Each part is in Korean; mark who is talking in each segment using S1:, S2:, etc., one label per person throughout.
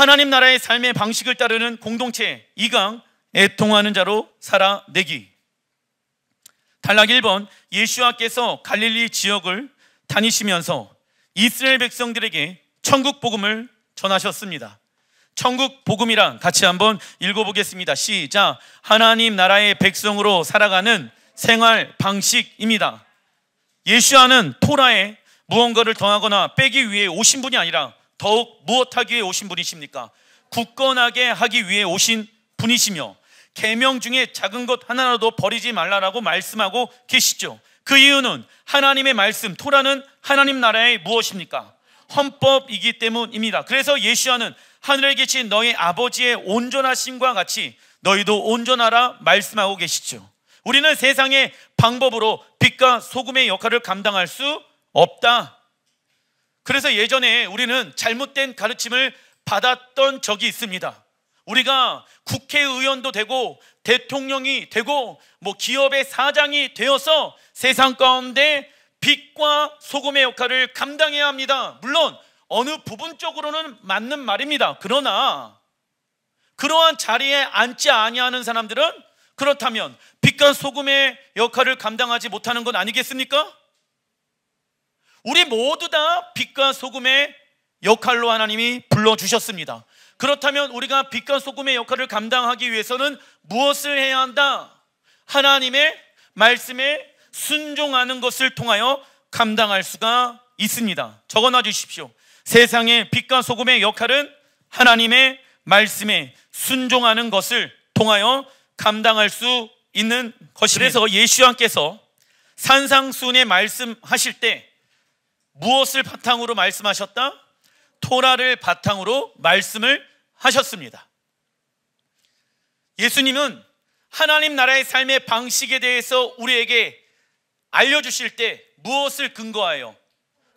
S1: 하나님 나라의 삶의 방식을 따르는 공동체 2강, 애통하는 자로 살아내기. 단락 1번, 예수와께서 갈릴리 지역을 다니시면서 이스라엘 백성들에게 천국 복음을 전하셨습니다. 천국 복음이란 같이 한번 읽어보겠습니다. 시작. 하나님 나라의 백성으로 살아가는 생활 방식입니다. 예수와는 토라에 무언가를 더하거나 빼기 위해 오신 분이 아니라 더욱 무엇하기 위해 오신 분이십니까? 굳건하게 하기 위해 오신 분이시며 계명 중에 작은 것 하나라도 버리지 말라라고 말씀하고 계시죠. 그 이유는 하나님의 말씀, 토라는 하나님 나라의 무엇입니까? 헌법이기 때문입니다. 그래서 예수와는 하늘에 계신 너희 아버지의 온전하심과 같이 너희도 온전하라 말씀하고 계시죠. 우리는 세상의 방법으로 빛과 소금의 역할을 감당할 수 없다. 그래서 예전에 우리는 잘못된 가르침을 받았던 적이 있습니다. 우리가 국회의원도 되고 대통령이 되고 기업의 사장이 되어서 세상 가운데 빛과 소금의 역할을 감당해야 합니다. 물론 어느 부분적으로는 맞는 말입니다. 그러나 그러한 자리에 앉지 아니하는 사람들은 그렇다면 빛과 소금의 역할을 감당하지 못하는 건 아니겠습니까? 우리 모두 다 빛과 소금의 역할로 하나님이 불러주셨습니다. 그렇다면 우리가 빛과 소금의 역할을 감당하기 위해서는 무엇을 해야 한다? 하나님의 말씀에 순종하는 것을 통하여 감당할 수가 있습니다. 적어놔 주십시오. 세상의 빛과 소금의 역할은 하나님의 말씀에 순종하는 것을 통하여 감당할 수 있는 것입니다. 그래서 예수님께서 산상수훈에 말씀하실 때 무엇을 바탕으로 말씀하셨다? 토라를 바탕으로 말씀을 하셨습니다. 예수님은 하나님 나라의 삶의 방식에 대해서 우리에게 알려주실 때 무엇을 근거하여?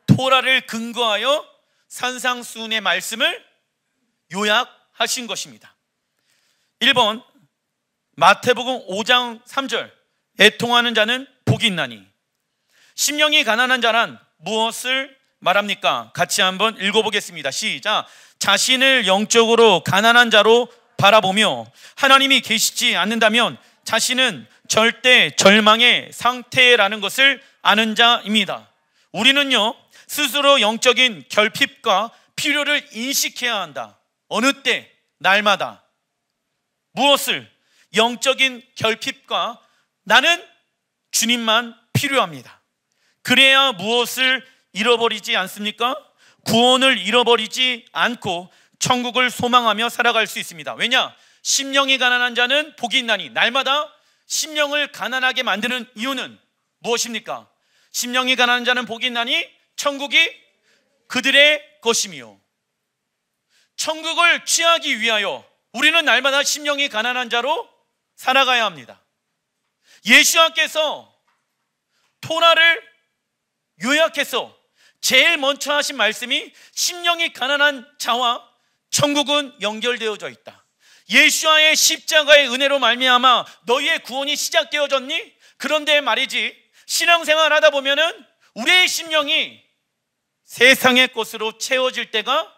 S1: 토라를 근거하여 산상수훈의 말씀을 요약하신 것입니다. 1번, 마태복음 5장 3절, 애통하는 자는 복이 있나니. 심령이 가난한 자란 무엇을 말합니까? 같이 한번 읽어보겠습니다. 시작. 자신을 영적으로 가난한 자로 바라보며 하나님이 계시지 않는다면 자신은 절대 절망의 상태라는 것을 아는 자입니다. 우리는요, 스스로 영적인 결핍과 필요를 인식해야 한다. 어느 때, 날마다. 무엇을? 영적인 결핍과 나는 주님만 필요합니다. 그래야 무엇을 잃어버리지 않습니까? 구원을 잃어버리지 않고 천국을 소망하며 살아갈 수 있습니다. 왜냐? 심령이 가난한 자는 복이 있나니. 날마다 심령을 가난하게 만드는 이유는 무엇입니까? 심령이 가난한 자는 복이 있나니 천국이 그들의 것이며. 천국을 취하기 위하여 우리는 날마다 심령이 가난한 자로 살아가야 합니다. 예수님께서 토라를 요약해서 제일 먼저 하신 말씀이 심령이 가난한 자와 천국은 연결되어져 있다. 예수와의 십자가의 은혜로 말미암아 너희의 구원이 시작되어졌니? 그런데 말이지, 신앙생활 하다 보면은 우리의 심령이 세상의 것으로 채워질 때가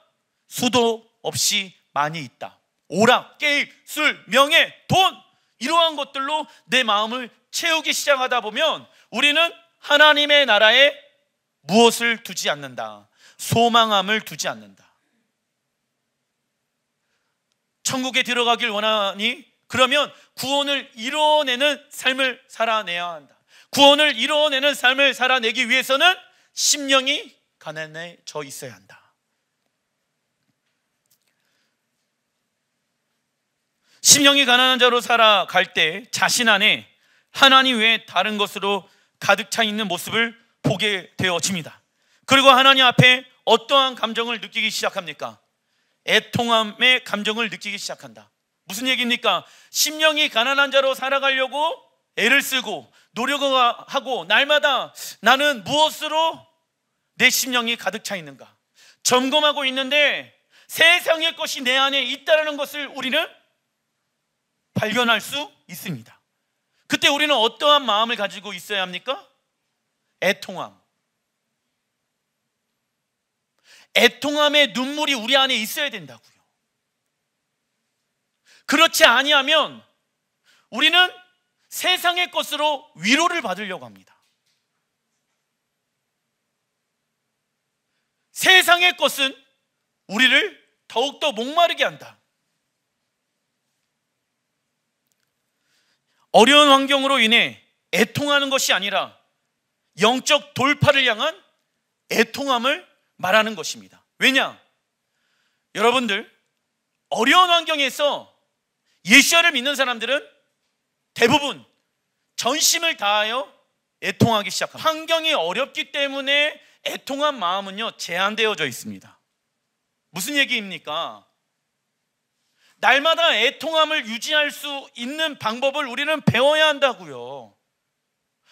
S1: 수도 없이 많이 있다. 오락, 게임, 술, 명예, 돈, 이러한 것들로 내 마음을 채우기 시작하다 보면 우리는 하나님의 나라에 무엇을 두지 않는다? 소망함을 두지 않는다. 천국에 들어가길 원하니? 그러면 구원을 이뤄내는 삶을 살아내야 한다. 구원을 이뤄내는 삶을 살아내기 위해서는 심령이 가난해져 있어야 한다. 심령이 가난한 자로 살아갈 때 자신 안에 하나님 외에 다른 것으로 가득 차 있는 모습을 보게 되어집니다. 그리고 하나님 앞에 어떠한 감정을 느끼기 시작합니까? 애통함의 감정을 느끼기 시작한다. 무슨 얘기입니까? 심령이 가난한 자로 살아가려고 애를 쓰고 노력을 하고 날마다 나는 무엇으로 내 심령이 가득 차 있는가 점검하고 있는데 세상의 것이 내 안에 있다는 것을 우리는 발견할 수 있습니다. 그때 우리는 어떠한 마음을 가지고 있어야 합니까? 애통함. 애통함의 눈물이 우리 안에 있어야 된다고요. 그렇지 아니하면 우리는 세상의 것으로 위로를 받으려고 합니다. 세상의 것은 우리를 더욱더 목마르게 한다. 어려운 환경으로 인해 애통하는 것이 아니라 영적 돌파를 향한 애통함을 말하는 것입니다. 왜냐? 여러분들, 어려운 환경에서 예수를 믿는 사람들은 대부분 전심을 다하여 애통하기 시작합니다. 환경이 어렵기 때문에 애통한 마음은요, 제한되어져 있습니다. 무슨 얘기입니까? 날마다 애통함을 유지할 수 있는 방법을 우리는 배워야 한다고요.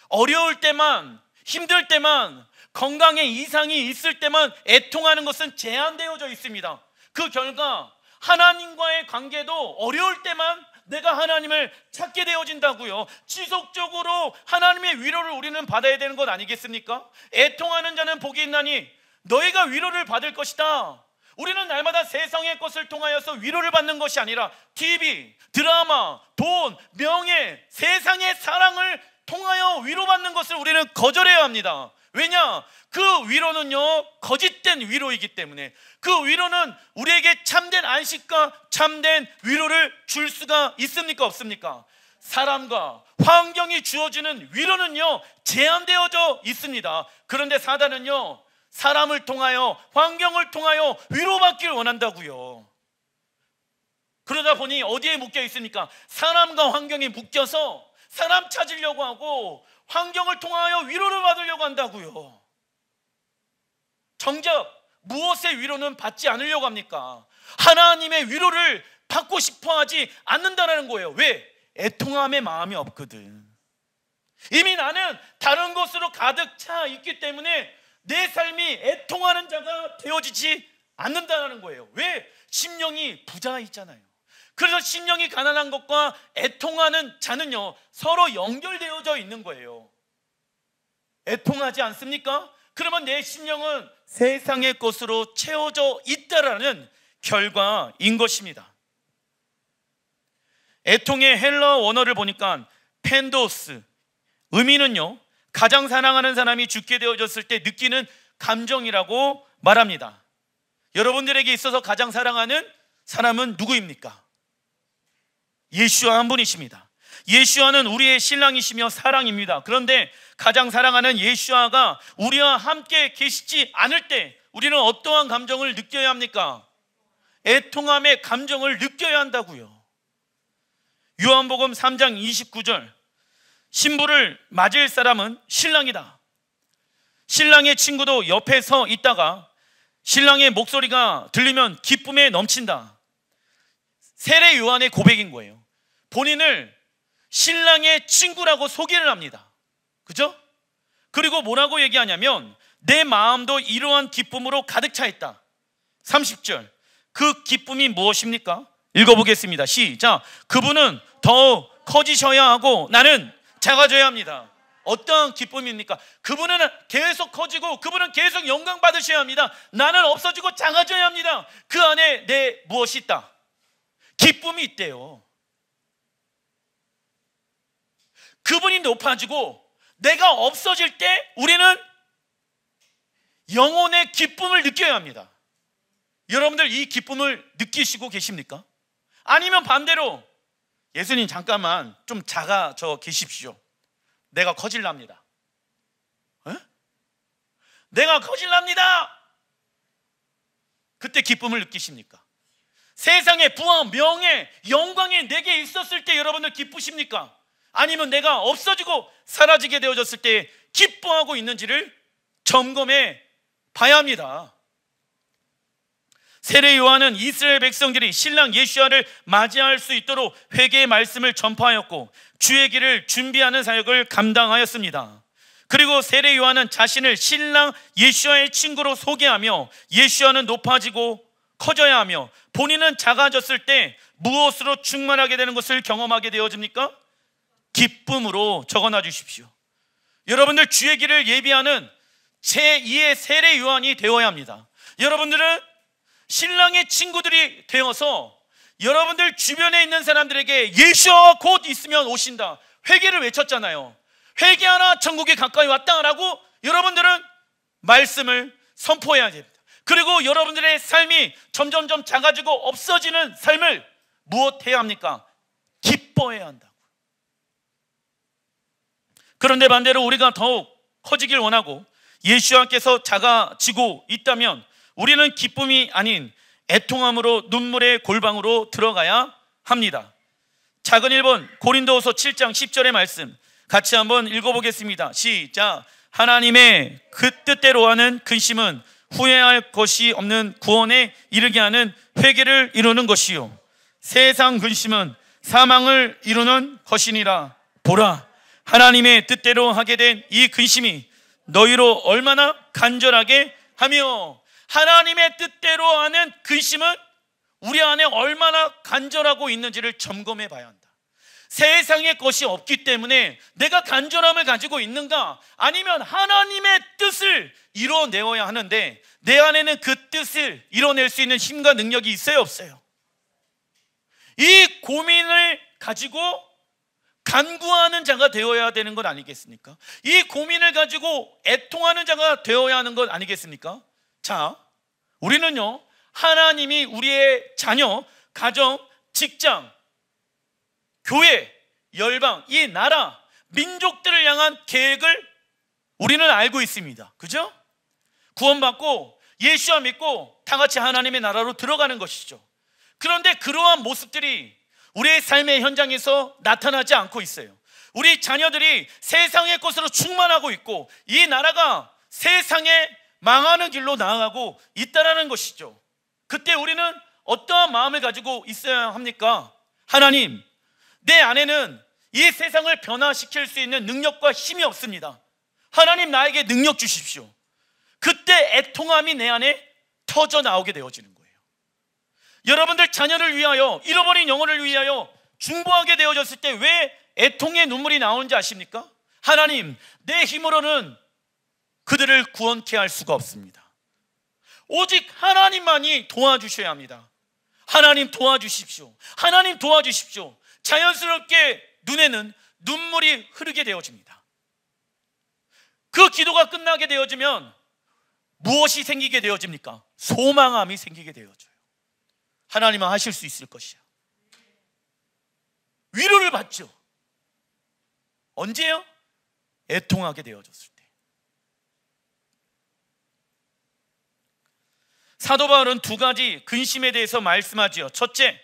S1: 어려울 때만, 힘들 때만, 건강에 이상이 있을 때만 애통하는 것은 제한되어져 있습니다. 그 결과 하나님과의 관계도 어려울 때만 내가 하나님을 찾게 되어진다고요. 지속적으로 하나님의 위로를 우리는 받아야 되는 것 아니겠습니까? 애통하는 자는 복이 있나니 너희가 위로를 받을 것이다. 우리는 날마다 세상의 것을 통하여서 위로를 받는 것이 아니라 TV, 드라마, 돈, 명예, 세상의 사랑을 통하여 위로받는 것을 우리는 거절해야 합니다. 왜냐? 그 위로는요, 거짓된 위로이기 때문에. 그 위로는 우리에게 참된 안식과 참된 위로를 줄 수가 있습니까? 없습니까? 사람과 환경이 주어지는 위로는요, 제한되어져 있습니다. 그런데 사단은요, 사람을 통하여, 환경을 통하여 위로받기를 원한다고요. 그러다 보니 어디에 묶여 있습니까? 사람과 환경에 묶여서 사람 찾으려고 하고 환경을 통하여 위로를 받으려고 한다고요. 정작 무엇의 위로는 받지 않으려고 합니까? 하나님의 위로를 받고 싶어 하지 않는다는 거예요. 왜? 애통함의 마음이 없거든. 이미 나는 다른 것으로 가득 차 있기 때문에 내 삶이 애통하는 자가 되어지지 않는다는 거예요. 왜? 심령이 부자 있잖아요. 그래서 심령이 가난한 것과 애통하는 자는요, 서로 연결되어져 있는 거예요. 애통하지 않습니까? 그러면 내 심령은 세상의 것으로 채워져 있다라는 결과인 것입니다. 애통의 헬러 원어를 보니까 펜도스, 의미는요, 가장 사랑하는 사람이 죽게 되어졌을 때 느끼는 감정이라고 말합니다. 여러분들에게 있어서 가장 사랑하는 사람은 누구입니까? 예수와 한 분이십니다. 예수와는 우리의 신랑이시며 사랑입니다. 그런데 가장 사랑하는 예수와가 우리와 함께 계시지 않을 때 우리는 어떠한 감정을 느껴야 합니까? 애통함의 감정을 느껴야 한다고요. 요한복음 3장 29절, 신부를 맞을 사람은 신랑이다. 신랑의 친구도 옆에 서 있다가 신랑의 목소리가 들리면 기쁨에 넘친다. 세례 요한의 고백인 거예요. 본인을 신랑의 친구라고 소개를 합니다. 그죠? 그리고 뭐라고 얘기하냐면 내 마음도 이러한 기쁨으로 가득 차 있다. 30절, 그 기쁨이 무엇입니까? 읽어보겠습니다. 시작. 그분은 더 커지셔야 하고 나는 작아져야 합니다. 어떠한 기쁨입니까? 그분은 계속 커지고 그분은 계속 영광 받으셔야 합니다. 나는 없어지고 작아져야 합니다. 그 안에 내 무엇이 있다? 기쁨이 있대요. 그분이 높아지고 내가 없어질 때 우리는 영혼의 기쁨을 느껴야 합니다. 여러분들 이 기쁨을 느끼시고 계십니까? 아니면 반대로 예수님 잠깐만 좀 작아져 계십시오. 내가 커질랍니다. 내가 커질랍니다. 그때 기쁨을 느끼십니까? 세상의 부와 명예, 영광이 내게 있었을 때 여러분들 기쁘십니까? 아니면 내가 없어지고 사라지게 되어졌을 때 기뻐하고 있는지를 점검해 봐야 합니다. 세례 요한은 이스라엘 백성들이 신랑 예수야를 맞이할 수 있도록 회개의 말씀을 전파하였고 주의 길을 준비하는 사역을 감당하였습니다. 그리고 세례 요한은 자신을 신랑 예수야의 친구로 소개하며 예수야는 높아지고 커져야 하며 본인은 작아졌을 때 무엇으로 충만하게 되는 것을 경험하게 되어집니까? 기쁨으로 적어놔 주십시오. 여러분들 주의 길을 예비하는 제2의 세례 요한이 되어야 합니다. 여러분들은 신랑의 친구들이 되어서 여러분들 주변에 있는 사람들에게 예수와 곧 있으면 오신다, 회개를 외쳤잖아요. 회개하라, 천국이 가까이 왔다라고 여러분들은 말씀을 선포해야 됩니다. 그리고 여러분들의 삶이 점점점 작아지고 없어지는 삶을 무엇해야 합니까? 기뻐해야 한다고. 그런데 반대로 우리가 더욱 커지길 원하고 예수와께서 작아지고 있다면 우리는 기쁨이 아닌 애통함으로 눈물의 골방으로 들어가야 합니다. 작은 1번 고린도후서 7장 10절의 말씀 같이 한번 읽어보겠습니다. 시작. 하나님의 그 뜻대로 하는 근심은 후회할 것이 없는 구원에 이르게 하는 회개를 이루는 것이요 세상 근심은 사망을 이루는 것이니라. 보라, 하나님의 뜻대로 하게 된 이 근심이 너희로 얼마나 간절하게 하며, 하나님의 뜻대로 하는 근심은 우리 안에 얼마나 간절하고 있는지를 점검해 봐야 한다. 세상의 것이 없기 때문에 내가 간절함을 가지고 있는가, 아니면 하나님의 뜻을 이뤄내어야 하는데 내 안에는 그 뜻을 이뤄낼 수 있는 힘과 능력이 있어요, 없어요? 이 고민을 가지고 간구하는 자가 되어야 되는 것 아니겠습니까? 이 고민을 가지고 애통하는 자가 되어야 하는 것 아니겠습니까? 자, 우리는요, 하나님이 우리의 자녀, 가정, 직장, 교회, 열방, 이 나라, 민족들을 향한 계획을 우리는 알고 있습니다. 그죠? 구원받고 예수와 믿고 다 같이 하나님의 나라로 들어가는 것이죠. 그런데 그러한 모습들이 우리의 삶의 현장에서 나타나지 않고 있어요. 우리 자녀들이 세상의 것으로 충만하고 있고 이 나라가 세상에 망하는 길로 나아가고 있다는 것이죠. 그때 우리는 어떠한 마음을 가지고 있어야 합니까? 하나님, 내 안에는 이 세상을 변화시킬 수 있는 능력과 힘이 없습니다. 하나님, 나에게 능력 주십시오. 그때 애통함이 내 안에 터져 나오게 되어지는 거예요. 여러분들 자녀를 위하여, 잃어버린 영혼을 위하여 중보하게 되어졌을 때 왜 애통의 눈물이 나오는지 아십니까? 하나님, 내 힘으로는 그들을 구원케 할 수가 없습니다. 오직 하나님만이 도와주셔야 합니다. 하나님 도와주십시오. 하나님 도와주십시오. 자연스럽게 눈에는 눈물이 흐르게 되어집니다. 그 기도가 끝나게 되어지면 무엇이 생기게 되어집니까? 소망함이 생기게 되어져요. 하나님은 하실 수 있을 것이야. 위로를 받죠. 언제요? 애통하게 되어졌을 때. 사도 바울은 두 가지 근심에 대해서 말씀하지요. 첫째,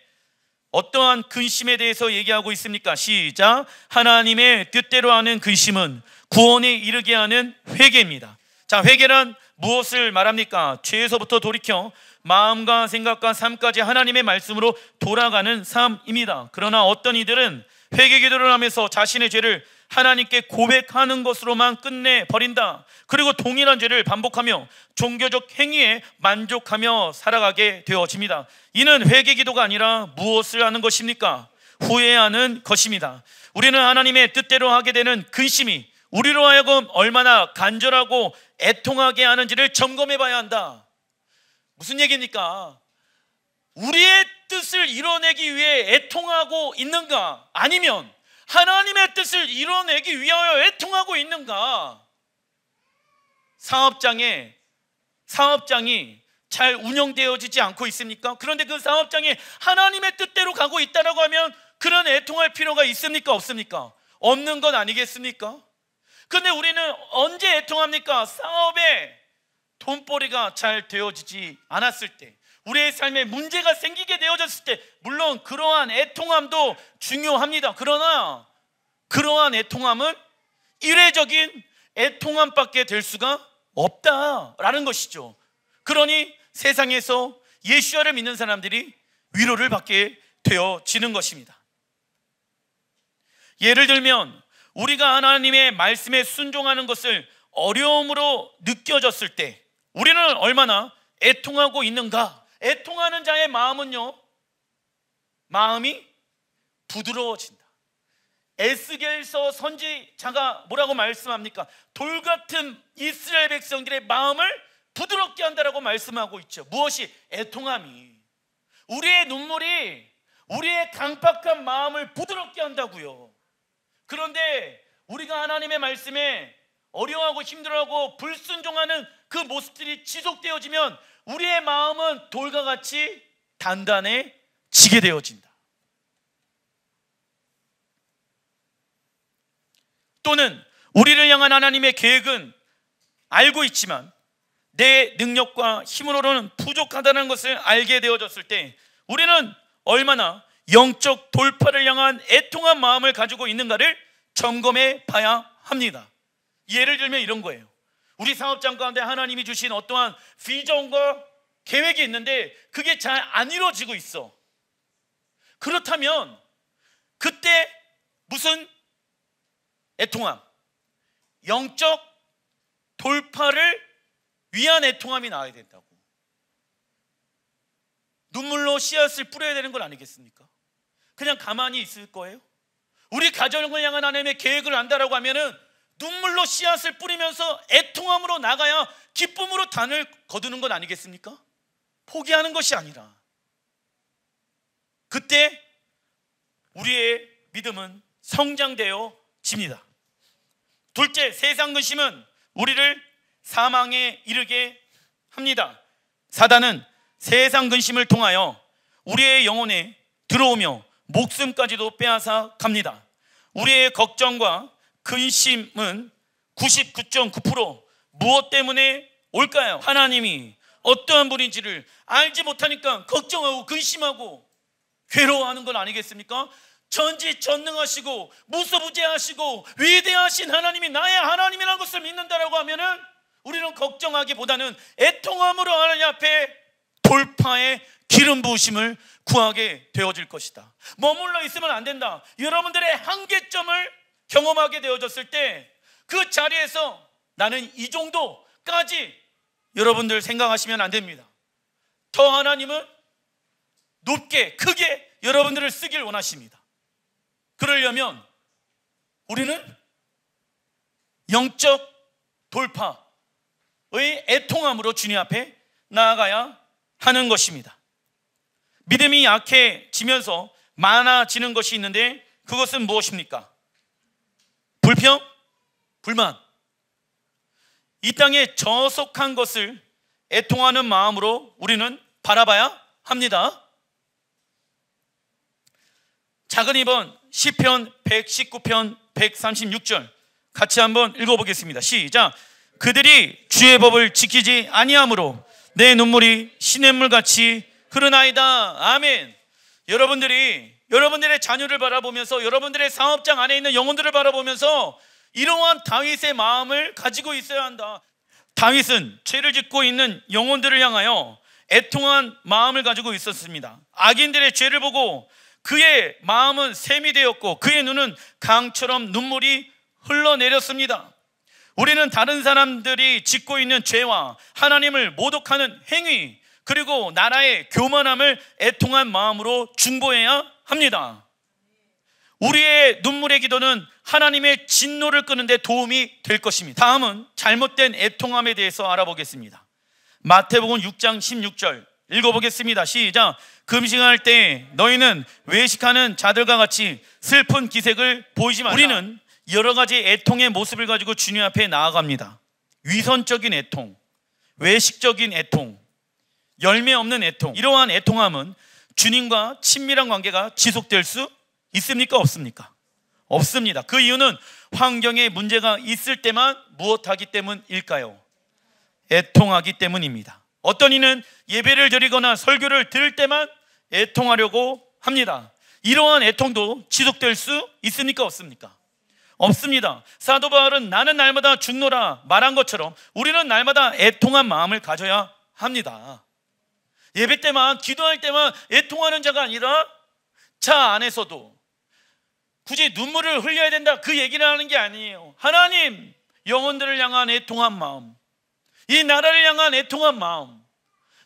S1: 어떠한 근심에 대해서 얘기하고 있습니까? 시작. 하나님의 뜻대로 하는 근심은 구원에 이르게 하는 회개입니다. 자, 회개란 무엇을 말합니까? 죄에서부터 돌이켜 마음과 생각과 삶까지 하나님의 말씀으로 돌아가는 삶입니다. 그러나 어떤 이들은 회개 기도를 하면서 자신의 죄를 하나님께 고백하는 것으로만 끝내버린다. 그리고 동일한 죄를 반복하며 종교적 행위에 만족하며 살아가게 되어집니다. 이는 회개 기도가 아니라 무엇을 하는 것입니까? 후회하는 것입니다. 우리는 하나님의 뜻대로 하게 되는 근심이 우리로 하여금 얼마나 간절하고 애통하게 하는지를 점검해 봐야 한다. 무슨 얘기입니까? 우리의 뜻을 이뤄내기 위해 애통하고 있는가? 아니면 하나님의 뜻을 이뤄내기 위하여 애통하고 있는가? 사업장이 잘 운영되어지지 않고 있습니까? 그런데 그 사업장이 하나님의 뜻대로 가고 있다고 하면 그런 애통할 필요가 있습니까? 없습니까? 없는 건 아니겠습니까? 근데 우리는 언제 애통합니까? 사업에 돈벌이가 잘 되어지지 않았을 때, 우리의 삶에 문제가 생기게 되어졌을 때, 물론 그러한 애통함도 중요합니다. 그러나 그러한 애통함은 일회적인 애통함밖에 될 수가 없다라는 것이죠. 그러니 세상에서 예수를 믿는 사람들이 위로를 받게 되어지는 것입니다. 예를 들면 우리가 하나님의 말씀에 순종하는 것을 어려움으로 느껴졌을 때 우리는 얼마나 애통하고 있는가? 애통하는 자의 마음은요, 마음이 부드러워진다. 에스겔서 선지자가 뭐라고 말씀합니까? 돌같은 이스라엘 백성들의 마음을 부드럽게 한다라고 말씀하고 있죠. 무엇이? 애통함이. 우리의 눈물이 우리의 강팍한 마음을 부드럽게 한다고요. 그런데 우리가 하나님의 말씀에 어려워하고 힘들어하고 불순종하는 그 모습들이 지속되어지면 우리의 마음은 돌과 같이 단단해지게 되어진다. 또는 우리를 향한 하나님의 계획은 알고 있지만 내 능력과 힘으로는 부족하다는 것을 알게 되어졌을 때 우리는 얼마나 영적 돌파를 향한 애통한 마음을 가지고 있는가를 점검해 봐야 합니다. 예를 들면 이런 거예요. 우리 사업장 가운데 하나님이 주신 어떠한 비전과 계획이 있는데 그게 잘 안 이루어지고 있어. 그렇다면 그때 무슨 애통함, 영적 돌파를 위한 애통함이 나와야 된다고. 눈물로 씨앗을 뿌려야 되는 건 아니겠습니까? 그냥 가만히 있을 거예요? 우리 가정을 향한 하나님의 계획을 안다라고 하면은 눈물로 씨앗을 뿌리면서 애통함으로 나가야 기쁨으로 단을 거두는 건 아니겠습니까? 포기하는 것이 아니라 그때 우리의 믿음은 성장되어집니다. 둘째, 세상 근심은 우리를 사망에 이르게 합니다. 사단은 세상 근심을 통하여 우리의 영혼에 들어오며 목숨까지도 빼앗아 갑니다. 우리의 걱정과 근심은 99.9% 무엇 때문에 올까요? 하나님이 어떠한 분인지를 알지 못하니까 걱정하고 근심하고 괴로워하는 건 아니겠습니까? 전지전능하시고 무소부재하시고 위대하신 하나님이 나의 하나님이라는 것을 믿는다라고 하면은 우리는 걱정하기보다는 애통함으로 하나님 앞에 돌파의 기름 부으심을 구하게 되어질 것이다. 머물러 있으면 안 된다. 여러분들의 한계점을 경험하게 되어졌을 때 그 자리에서 나는 이 정도까지 여러분들 생각하시면 안 됩니다. 더 하나님은 높게 크게 여러분들을 쓰길 원하십니다. 그러려면 우리는 영적 돌파의 애통함으로 주님 앞에 나아가야 하는 것입니다. 믿음이 약해지면서 많아지는 것이 있는데 그것은 무엇입니까? 불평, 불만. 이 땅에 저속한 것을 애통하는 마음으로 우리는 바라봐야 합니다. 작은 2번 시편 119편 136절 같이 한번 읽어보겠습니다. 시작. 그들이 주의 법을 지키지 아니하므로 내 눈물이 시냇물같이 흐르나이다. 아멘. 여러분들의 자녀를 바라보면서 여러분들의 사업장 안에 있는 영혼들을 바라보면서 이러한 다윗의 마음을 가지고 있어야 한다. 다윗은 죄를 짓고 있는 영혼들을 향하여 애통한 마음을 가지고 있었습니다. 악인들의 죄를 보고 그의 마음은 샘이 되었고 그의 눈은 강처럼 눈물이 흘러내렸습니다. 우리는 다른 사람들이 짓고 있는 죄와 하나님을 모독하는 행위 그리고 나라의 교만함을 애통한 마음으로 중보해야 합니다. 우리의 눈물의 기도는 하나님의 진노를 끄는 데 도움이 될 것입니다. 다음은 잘못된 애통함에 대해서 알아보겠습니다. 마태복음 6장 16절 읽어보겠습니다. 시작. 금식할 때 너희는 외식하는 자들과 같이 슬픈 기색을 보이지 말라. 우리는 여러 가지 애통의 모습을 가지고 주님 앞에 나아갑니다. 위선적인 애통, 외식적인 애통, 열매 없는 애통. 이러한 애통함은 주님과 친밀한 관계가 지속될 수 있습니까? 없습니까? 없습니다. 그 이유는 환경에 문제가 있을 때만 무엇하기 때문일까요? 애통하기 때문입니다. 어떤 이는 예배를 드리거나 설교를 들을 때만 애통하려고 합니다. 이러한 애통도 지속될 수 있습니까? 없습니까? 없습니다. 사도 바울은 나는 날마다 죽노라 말한 것처럼 우리는 날마다 애통한 마음을 가져야 합니다. 예배 때만 기도할 때만 애통하는 자가 아니라 자 안에서도 굳이 눈물을 흘려야 된다 그 얘기를 하는 게 아니에요. 하나님 영혼들을 향한 애통한 마음, 이 나라를 향한 애통한 마음,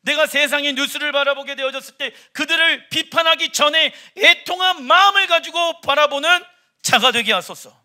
S1: 내가 세상의 뉴스를 바라보게 되어졌을 때 그들을 비판하기 전에 애통한 마음을 가지고 바라보는 자가 되게 하소서.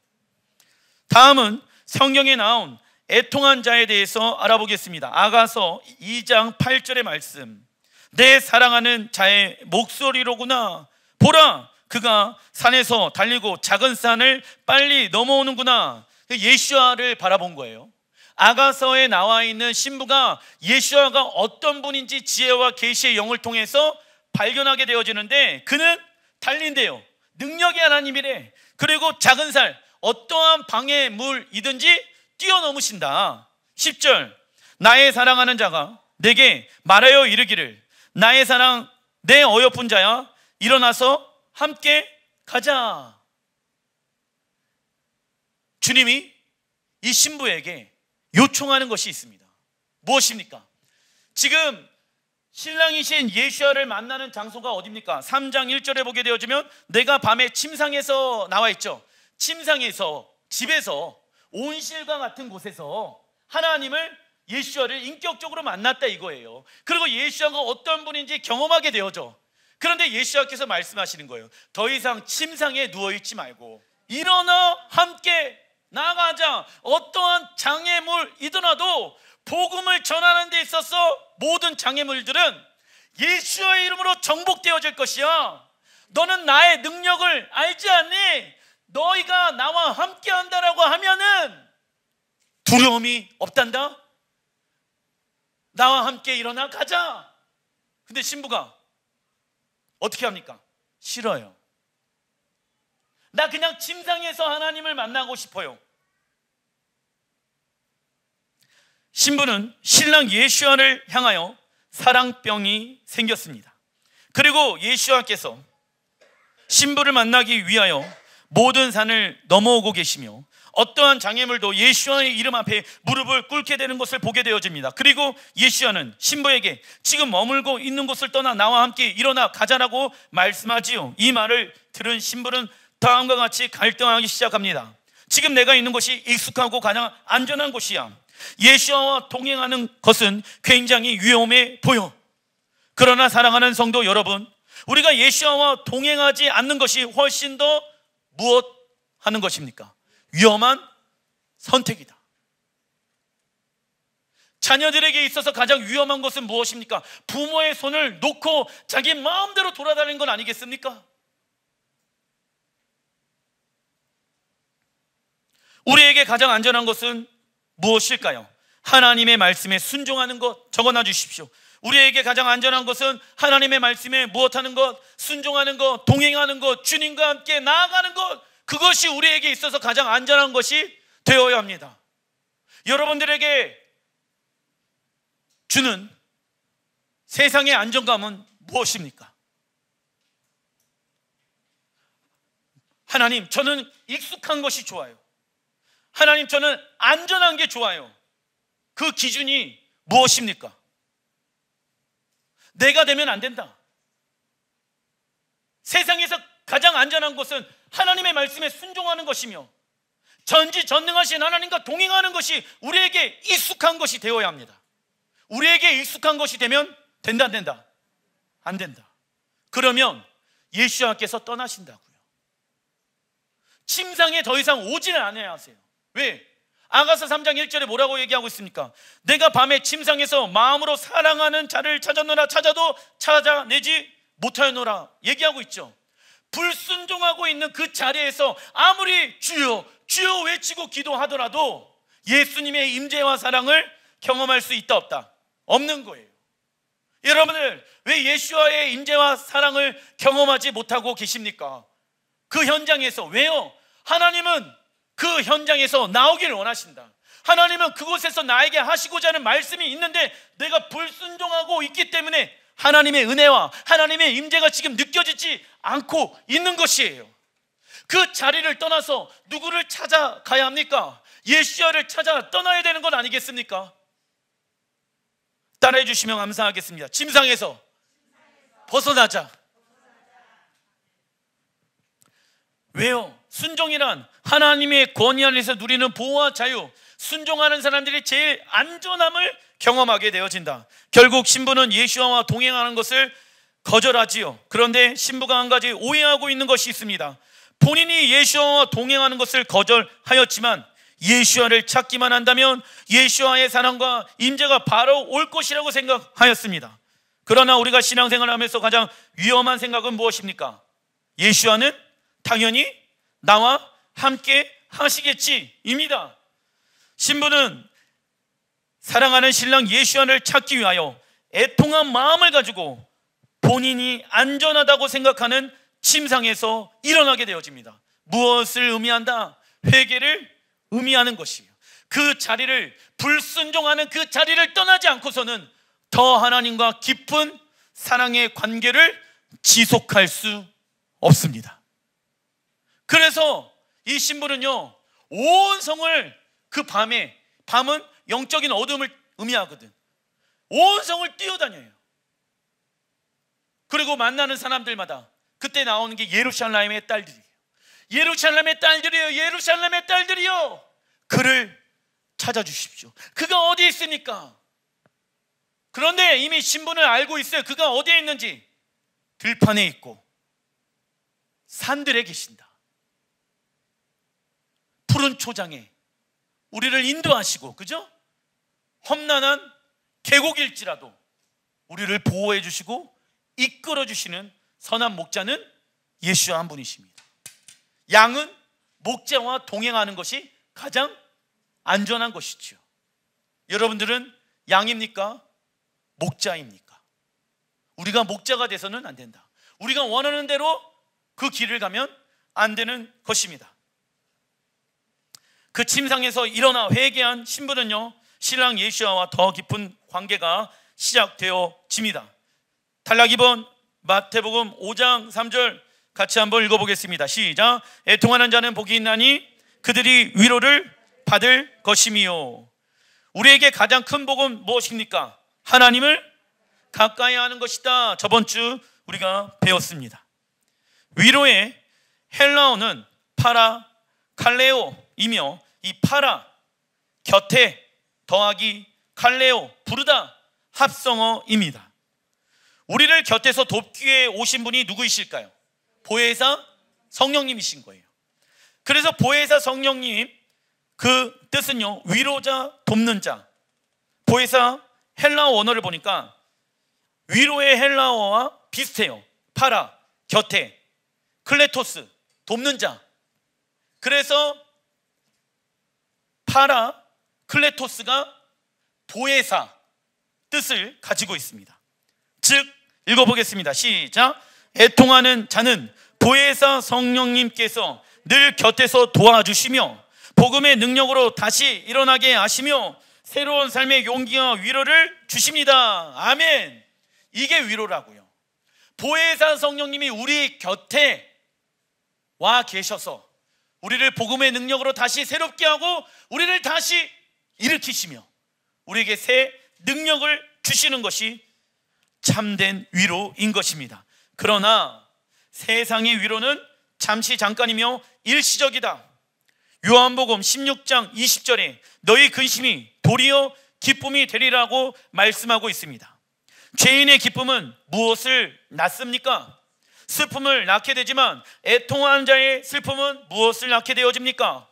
S1: 다음은 성경에 나온 애통한 자에 대해서 알아보겠습니다. 아가서 2장 8절의 말씀. 내 사랑하는 자의 목소리로구나 보라, 그가 산에서 달리고 작은 산을 빨리 넘어오는구나. 예수아를 바라본 거예요. 아가서에 나와 있는 신부가 예수아가 어떤 분인지 지혜와 계시의 영을 통해서 발견하게 되어지는데, 그는 달린대요. 능력의 하나님이래. 그리고 작은 산, 어떠한 방해물이든지 뛰어넘으신다. 10절, 나의 사랑하는 자가 내게 말하여 이르기를, 나의 사랑 내 어여쁜 자야, 일어나서 함께 가자. 주님이 이 신부에게 요청하는 것이 있습니다. 무엇입니까? 지금 신랑이신 예수아를 만나는 장소가 어디입니까? 3장 1절에 보게 되어지면, 내가 밤에 침상에서 나와 있죠. 침상에서, 집에서, 온실과 같은 곳에서 하나님을, 예수아를 인격적으로 만났다 이거예요. 그리고 예수아가 어떤 분인지 경험하게 되어져. 그런데 예수아께서 말씀하시는 거예요. 더 이상 침상에 누워있지 말고 일어나 함께 나가자. 어떠한 장애물이더라도 복음을 전하는 데 있어서 모든 장애물들은 예수의 이름으로 정복되어질 것이야. 너는 나의 능력을 알지 않니? 너희가 나와 함께 한다라고 하면은 두려움이 없단다. 나와 함께 일어나 가자. 근데 신부가 어떻게 합니까? 싫어요. 나 그냥 침상에서 하나님을 만나고 싶어요. 신부는 신랑 예수아를 향하여 사랑병이 생겼습니다. 그리고 예수아께서 신부를 만나기 위하여 모든 산을 넘어오고 계시며, 어떠한 장애물도 예수아의 이름 앞에 무릎을 꿇게 되는 것을 보게 되어집니다. 그리고 예수아는 신부에게 지금 머물고 있는 곳을 떠나 나와 함께 일어나 가자라고 말씀하지요. 이 말을 들은 신부는 다음과 같이 갈등하기 시작합니다. 지금 내가 있는 곳이 익숙하고 가장 안전한 곳이야. 예수아와 동행하는 것은 굉장히 위험해 보여. 그러나 사랑하는 성도 여러분, 우리가 예수아와 동행하지 않는 것이 훨씬 더 무엇 하는 것입니까? 위험한 선택이다. 자녀들에게 있어서 가장 위험한 것은 무엇입니까? 부모의 손을 놓고 자기 마음대로 돌아다니는 건 아니겠습니까? 우리에게 가장 안전한 것은 무엇일까요? 하나님의 말씀에 순종하는 것. 적어놔 주십시오. 우리에게 가장 안전한 것은 하나님의 말씀에 무엇하는 것? 순종하는 것, 동행하는 것, 주님과 함께 나아가는 것. 그것이 우리에게 있어서 가장 안전한 것이 되어야 합니다. 여러분들에게 주는 세상의 안정감은 무엇입니까? 하나님, 저는 익숙한 것이 좋아요. 하나님, 저는 안전한 게 좋아요. 그 기준이 무엇입니까? 내가 되면 안 된다. 세상에서 가장 안전한 것은 하나님의 말씀에 순종하는 것이며, 전지전능하신 하나님과 동행하는 것이 우리에게 익숙한 것이 되어야 합니다. 우리에게 익숙한 것이 되면 된다, 안 된다? 안 된다. 그러면 예수님께서 떠나신다고요. 침상에 더 이상 오지는 않아야 하세요. 왜? 아가서 3장 1절에 뭐라고 얘기하고 있습니까? 내가 밤에 침상에서 마음으로 사랑하는 자를 찾았노라. 찾아도 찾아내지 못하였노라 얘기하고 있죠. 불순종하고 있는 그 자리에서 아무리 주여 주여 외치고 기도하더라도 예수님의 임재와 사랑을 경험할 수 있다 없다? 없는 거예요. 여러분들, 왜 예수와의 임재와 사랑을 경험하지 못하고 계십니까? 그 현장에서. 왜요? 하나님은 그 현장에서 나오기를 원하신다. 하나님은 그곳에서 나에게 하시고자 하는 말씀이 있는데 내가 불순종하고 있기 때문에 하나님의 은혜와 하나님의 임재가 지금 느껴지지 않고 있는 것이에요. 그 자리를 떠나서 누구를 찾아가야 합니까? 예수야를 찾아 떠나야 되는 건 아니겠습니까? 따라해 주시면 감사하겠습니다. 침상에서 벗어나자. 왜요? 순종이란 하나님의 권위 안에서 누리는 보호와 자유, 순종하는 사람들이 제일 안전함을 경험하게 되어진다. 결국 신부는 예수와 동행하는 것을 거절하지요. 그런데 신부가 한 가지 오해하고 있는 것이 있습니다. 본인이 예수와 동행하는 것을 거절하였지만 예수와를 찾기만 한다면 예수와의 사랑과 임재가 바로 올 것이라고 생각하였습니다. 그러나 우리가 신앙생활을 하면서 가장 위험한 생각은 무엇입니까? 예수와는 당연히 나와 함께 하시겠지입니다. 신부는 사랑하는 신랑 예수와를 찾기 위하여 애통한 마음을 가지고 본인이 안전하다고 생각하는 침상에서 일어나게 되어집니다. 무엇을 의미한다? 회개를 의미하는 것이에요. 그 자리를, 불순종하는 그 자리를 떠나지 않고서는 더 하나님과 깊은 사랑의 관계를 지속할 수 없습니다. 그래서 이 신부는요, 온 성을 그 밤은 영적인 어둠을 의미하거든. 온 성을 뛰어다녀요. 그리고 만나는 사람들마다 그때 나오는 게 예루살렘의 딸들이에요. 예루살렘의 딸들이요, 예루살렘의 딸들이요, 그를 찾아주십시오. 그가 어디에 있습니까? 그런데 이미 신부는 알고 있어요. 그가 어디에 있는지. 들판에 있고 산들에 계신다. 푸른 초장에 우리를 인도하시고, 그죠? 험난한 계곡일지라도 우리를 보호해 주시고 이끌어 주시는 선한 목자는 예수와 한 분이십니다. 양은 목자와 동행하는 것이 가장 안전한 것이죠. 여러분들은 양입니까? 목자입니까? 우리가 목자가 돼서는 안 된다. 우리가 원하는 대로 그 길을 가면 안 되는 것입니다. 그 침상에서 일어나 회개한 신부는요, 신랑 예수와와 더 깊은 관계가 시작되어집니다. 단락 2번 마태복음 5장 3절 같이 한번 읽어보겠습니다. 시작. 애통하는 자는 복이 있나니 그들이 위로를 받을 것이미요. 우리에게 가장 큰 복은 무엇입니까? 하나님을 가까이 하는 것이다. 저번 주 우리가 배웠습니다. 위로의 헬라어는 파라칼레오이며, 이 파라, 곁에 더하기, 칼레오, 부르다, 합성어입니다. 우리를 곁에서 돕기 위해 오신 분이 누구이실까요? 보혜사 성령님이신 거예요. 그래서 보혜사 성령님, 그 뜻은요, 위로자, 돕는 자. 보혜사 헬라어 원어를 보니까 위로의 헬라어와 비슷해요. 파라, 곁에, 클레토스, 돕는 자. 그래서 파라, 클레토스가 보혜사 뜻을 가지고 있습니다. 즉, 읽어보겠습니다. 시작. 애통하는 자는 보혜사 성령님께서 늘 곁에서 도와주시며 복음의 능력으로 다시 일어나게 하시며 새로운 삶의 용기와 위로를 주십니다. 아멘. 이게 위로라고요. 보혜사 성령님이 우리 곁에 와 계셔서 우리를 복음의 능력으로 다시 새롭게 하고 우리를 다시 일으키시며 우리에게 새 능력을 주시는 것이 참된 위로인 것입니다. 그러나 세상의 위로는 잠시 잠깐이며 일시적이다. 요한복음 16장 20절에 너희 근심이 도리어 기쁨이 되리라고 말씀하고 있습니다. 죄인의 기쁨은 무엇을 낳습니까? 슬픔을 낳게 되지만 애통한 자의 슬픔은 무엇을 낳게 되어집니까?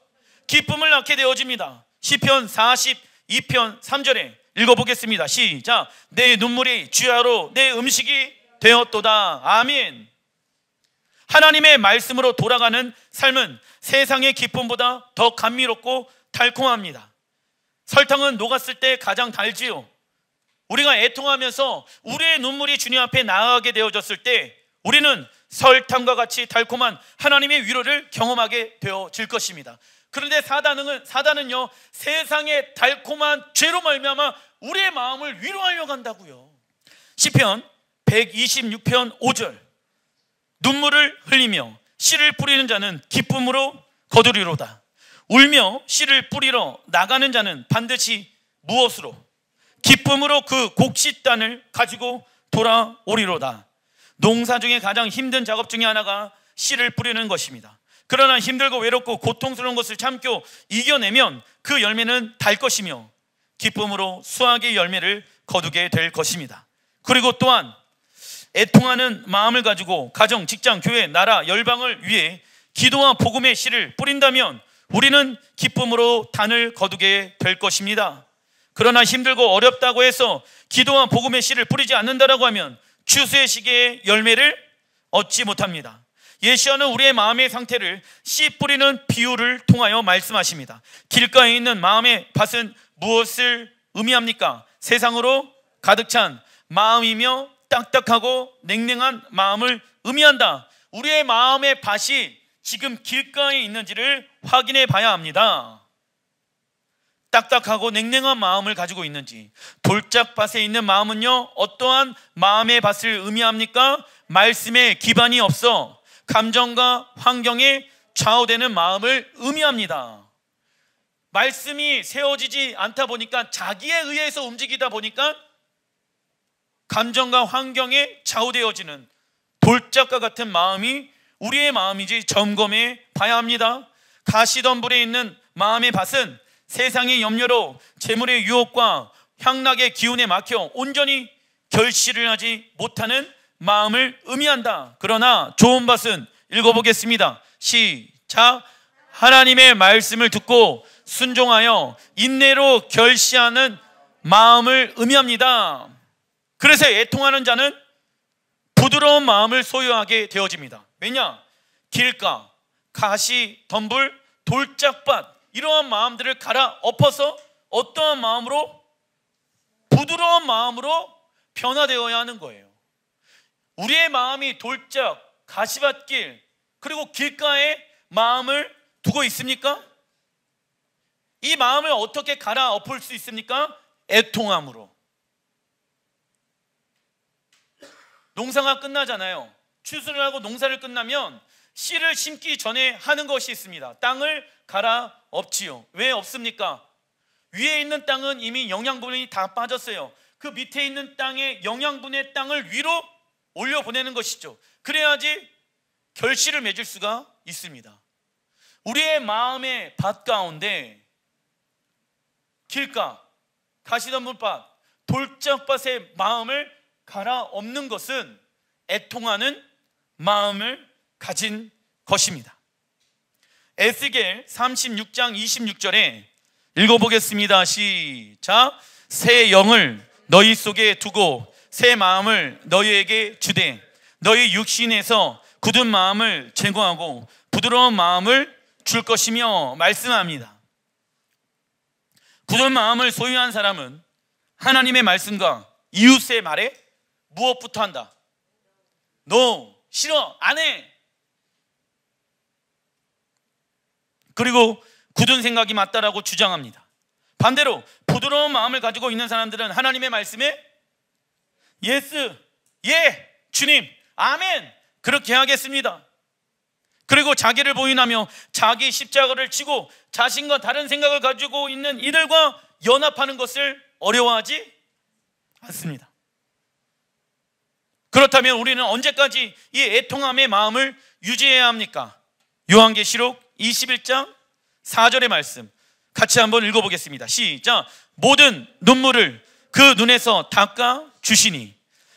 S1: 기쁨을 낳게 되어집니다. 시편 42편 3절에 읽어보겠습니다. 시작. 내 눈물이 주야로 내 음식이 되었도다. 아멘. 하나님의 말씀으로 돌아가는 삶은 세상의 기쁨보다 더 감미롭고 달콤합니다. 설탕은 녹았을 때 가장 달지요. 우리가 애통하면서 우리의 눈물이 주님 앞에 나아가게 되어졌을 때 우리는 설탕과 같이 달콤한 하나님의 위로를 경험하게 되어질 것입니다. 그런데 사단은요, 세상의 달콤한 죄로 말미암아 우리의 마음을 위로하려고 한다고요. 시편 126편 5절 눈물을 흘리며 씨를 뿌리는 자는 기쁨으로 거두리로다. 울며 씨를 뿌리러 나가는 자는 반드시 무엇으로? 기쁨으로 그 곡식단을 가지고 돌아오리로다. 농사 중에 가장 힘든 작업 중에 하나가 씨를 뿌리는 것입니다. 그러나 힘들고 외롭고 고통스러운 것을 참고 이겨내면 그 열매는 달 것이며 기쁨으로 수확의 열매를 거두게 될 것입니다. 그리고 또한 애통하는 마음을 가지고 가정, 직장, 교회, 나라, 열방을 위해 기도와 복음의 씨를 뿌린다면 우리는 기쁨으로 단을 거두게 될 것입니다. 그러나 힘들고 어렵다고 해서 기도와 복음의 씨를 뿌리지 않는다라고 하면 추수의 시기에 열매를 얻지 못합니다. 예시하는 우리의 마음의 상태를 씨 뿌리는 비유를 통하여 말씀하십니다. 길가에 있는 마음의 밭은 무엇을 의미합니까? 세상으로 가득 찬 마음이며 딱딱하고 냉랭한 마음을 의미한다. 우리의 마음의 밭이 지금 길가에 있는지를 확인해 봐야 합니다. 딱딱하고 냉랭한 마음을 가지고 있는지. 돌짝밭에 있는 마음은요, 어떠한 마음의 밭을 의미합니까? 말씀에 기반이 없어 감정과 환경에 좌우되는 마음을 의미합니다. 말씀이 세워지지 않다 보니까, 자기에 의해서 움직이다 보니까 감정과 환경에 좌우되어지는 돌짝과 같은 마음이 우리의 마음이지 점검해 봐야 합니다. 가시덤불에 있는 마음의 밭은 세상의 염려로 재물의 유혹과 향락의 기운에 막혀 온전히 결실을 하지 못하는 마음을 의미한다. 그러나 좋은 밭은, 읽어보겠습니다. 시작. 하나님의 말씀을 듣고 순종하여 인내로 결실하는 마음을 의미합니다. 그래서 애통하는 자는 부드러운 마음을 소유하게 되어집니다. 왜냐? 길가, 가시, 덤불, 돌짝밭, 이러한 마음들을 갈아 엎어서 어떠한 마음으로? 부드러운 마음으로 변화되어야 하는 거예요. 우리의 마음이 돌짝, 가시밭길, 그리고 길가에 마음을 두고 있습니까? 이 마음을 어떻게 갈아 엎을 수 있습니까? 애통함으로. 농사가 끝나잖아요. 추수를 하고 농사를 끝나면 씨를 심기 전에 하는 것이 있습니다. 땅을 갈아 엎지요. 왜 엎습니까? 위에 있는 땅은 이미 영양분이 다 빠졌어요. 그 밑에 있는 땅에 영양분의 땅을 위로 올려보내는 것이죠. 그래야지 결실을 맺을 수가 있습니다. 우리의 마음의 밭 가운데 길가, 가시덤불밭, 돌짝밭의 마음을 갈아 엎는 것은 애통하는 마음을 가진 것입니다. 에스겔 36장 26절에 읽어보겠습니다. 시작. 새 영을 너희 속에 두고 새 마음을 너희에게 주되 너희 육신에서 굳은 마음을 제거하고 부드러운 마음을 줄 것이며 말씀합니다. 굳은 마음을 소유한 사람은 하나님의 말씀과 이웃의 말에 무엇부터 한다? No, 싫어, 안 해. 그리고 굳은 생각이 맞다라고 주장합니다. 반대로 부드러운 마음을 가지고 있는 사람들은 하나님의 말씀에 예스, 예, 주님, 아멘, 그렇게 하겠습니다. 그리고 자기를 부인하며 자기 십자가를 지고 자신과 다른 생각을 가지고 있는 이들과 연합하는 것을 어려워하지 않습니다. 그렇다면 우리는 언제까지 이 애통함의 마음을 유지해야 합니까? 요한계시록 21장 4절의 말씀 같이 한번 읽어보겠습니다. 시작. 모든 눈물을 그 눈에서 닦아 주시니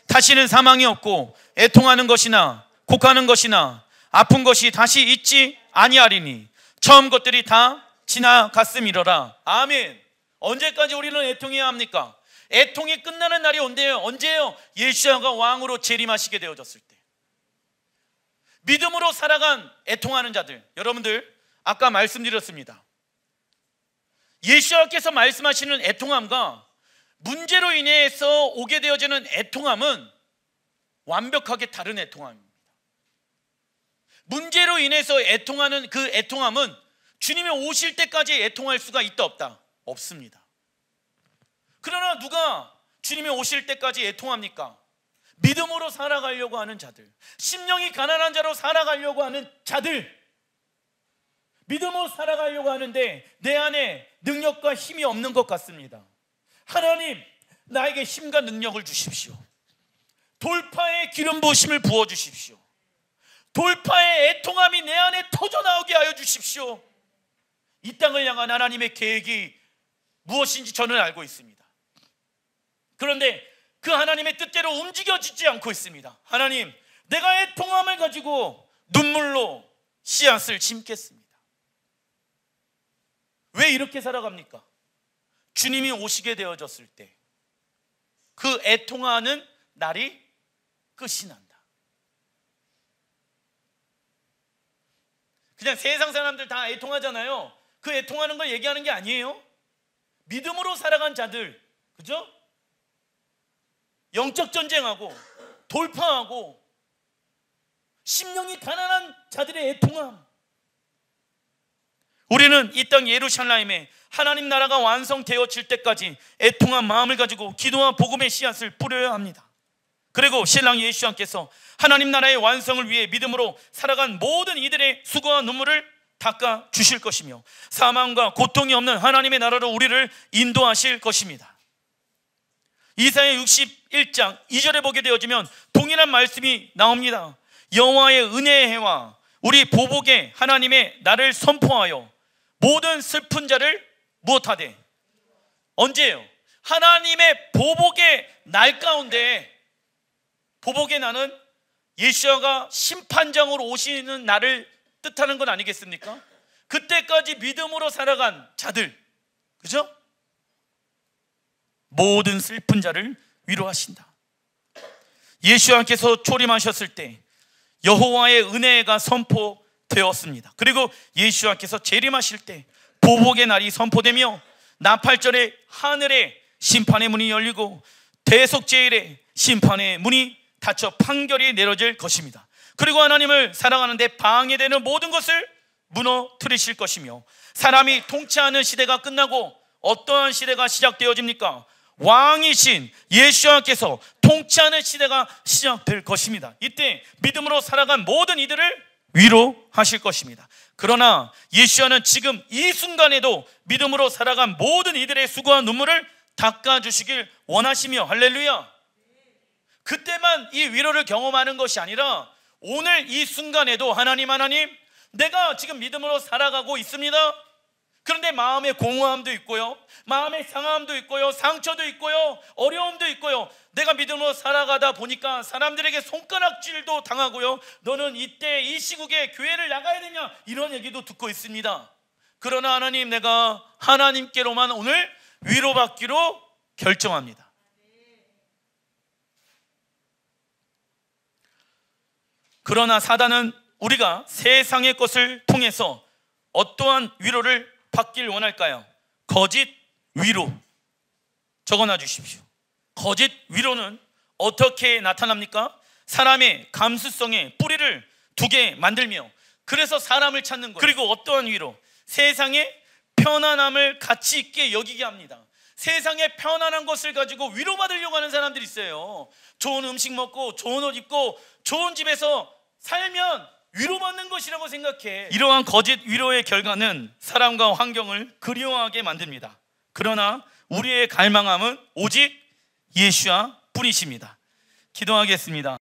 S1: 다시는 사망이 없고 애통하는 것이나 곡하는 것이나 아픈 것이 다시 있지 아니하리니 처음 것들이 다 지나갔음이로라. 아멘. 언제까지 우리는 애통해야 합니까? 애통이 끝나는 날이 온대요. 언제요? 예수가 왕으로 재림하시게 되어졌을 때. 믿음으로 살아간 애통하는 자들, 여러분들 아까 말씀드렸습니다. 예수께서 말씀하시는 애통함과 문제로 인해서 오게 되어지는 애통함은 완벽하게 다른 애통함입니다. 문제로 인해서 애통하는 그 애통함은 주님이 오실 때까지 애통할 수가 있다 없다? 없습니다. 그러나 누가 주님이 오실 때까지 애통합니까? 믿음으로 살아가려고 하는 자들, 심령이 가난한 자로 살아가려고 하는 자들, 믿음으로 살아가려고 하는데 내 안에 능력과 힘이 없는 것 같습니다. 하나님, 나에게 힘과 능력을 주십시오. 돌파의 기름 부으심을 부어주십시오. 돌파의 애통함이 내 안에 터져나오게 하여 주십시오. 이 땅을 향한 하나님의 계획이 무엇인지 저는 알고 있습니다. 그런데 그 하나님의 뜻대로 움직여지지 않고 있습니다. 하나님, 내가 애통함을 가지고 눈물로 씨앗을 심겠습니다. 왜 이렇게 살아갑니까? 주님이 오시게 되어졌을 때 그 애통하는 날이 끝이 난다. 그냥 세상 사람들 다 애통하잖아요. 그 애통하는 걸 얘기하는 게 아니에요. 믿음으로 살아간 자들, 그죠? 영적 전쟁하고 돌파하고 심령이 가난한 자들의 애통함. 우리는 이 땅 예루살렘에 하나님 나라가 완성되어질 때까지 애통한 마음을 가지고 기도와 복음의 씨앗을 뿌려야 합니다. 그리고 신랑 예수님께서 하나님 나라의 완성을 위해 믿음으로 살아간 모든 이들의 수고와 눈물을 닦아 주실 것이며 사망과 고통이 없는 하나님의 나라로 우리를 인도하실 것입니다. 이사야 61장 2절에 보게 되어지면 동일한 말씀이 나옵니다. 여호와의 은혜의 해와 우리 보복의 하나님의 나를 선포하여 모든 슬픈 자를 무엇하되? 언제예요? 하나님의 보복의 날 가운데, 보복의 날은 예수야가 심판장으로 오시는 날을 뜻하는 건 아니겠습니까? 그때까지 믿음으로 살아간 자들, 그죠? 모든 슬픈 자를 위로하신다. 예수님께서 초림하셨을 때 여호와의 은혜가 선포되었습니다. 그리고 예수님께서 재림하실 때 보복의 날이 선포되며 나팔절에 하늘의 심판의 문이 열리고 대속제일의 심판의 문이 닫혀 판결이 내려질 것입니다. 그리고 하나님을 사랑하는데 방해되는 모든 것을 무너뜨리실 것이며 사람이 통치하는 시대가 끝나고 어떠한 시대가 시작되어집니까? 왕이신 예수님께서 통치하는 시대가 시작될 것입니다. 이때 믿음으로 살아간 모든 이들을 위로하실 것입니다. 그러나 예수님은 지금 이 순간에도 믿음으로 살아간 모든 이들의 수고와 눈물을 닦아주시길 원하시며, 할렐루야, 그때만 이 위로를 경험하는 것이 아니라 오늘 이 순간에도 하나님 내가 지금 믿음으로 살아가고 있습니다. 그런데 마음의 공허함도 있고요, 마음의 상함도 있고요, 상처도 있고요, 어려움도 있고요. 내가 믿음으로 살아가다 보니까 사람들에게 손가락질도 당하고요, 너는 이때 이 시국에 교회를 나가야 되냐, 이런 얘기도 듣고 있습니다. 그러나 하나님, 내가 하나님께로만 오늘 위로받기로 결정합니다. 그러나 사단은 우리가 세상의 것을 통해서 어떠한 위로를 받길 원할까요? 거짓 위로. 적어놔 주십시오. 거짓 위로는 어떻게 나타납니까? 사람의 감수성에 뿌리를 두게 만들며 그래서 사람을 찾는 거예요. 그리고 어떠한 위로? 세상의 편안함을 가치 있게 여기게 합니다. 세상의 편안한 것을 가지고 위로받으려고 하는 사람들이 있어요. 좋은 음식 먹고 좋은 옷 입고 좋은 집에서 살면 위로받는 것이라고 생각해. 이러한 거짓 위로의 결과는 사람과 환경을 그리워하게 만듭니다. 그러나 우리의 갈망함은 오직 예수와 뿐이십니다. 기도하겠습니다.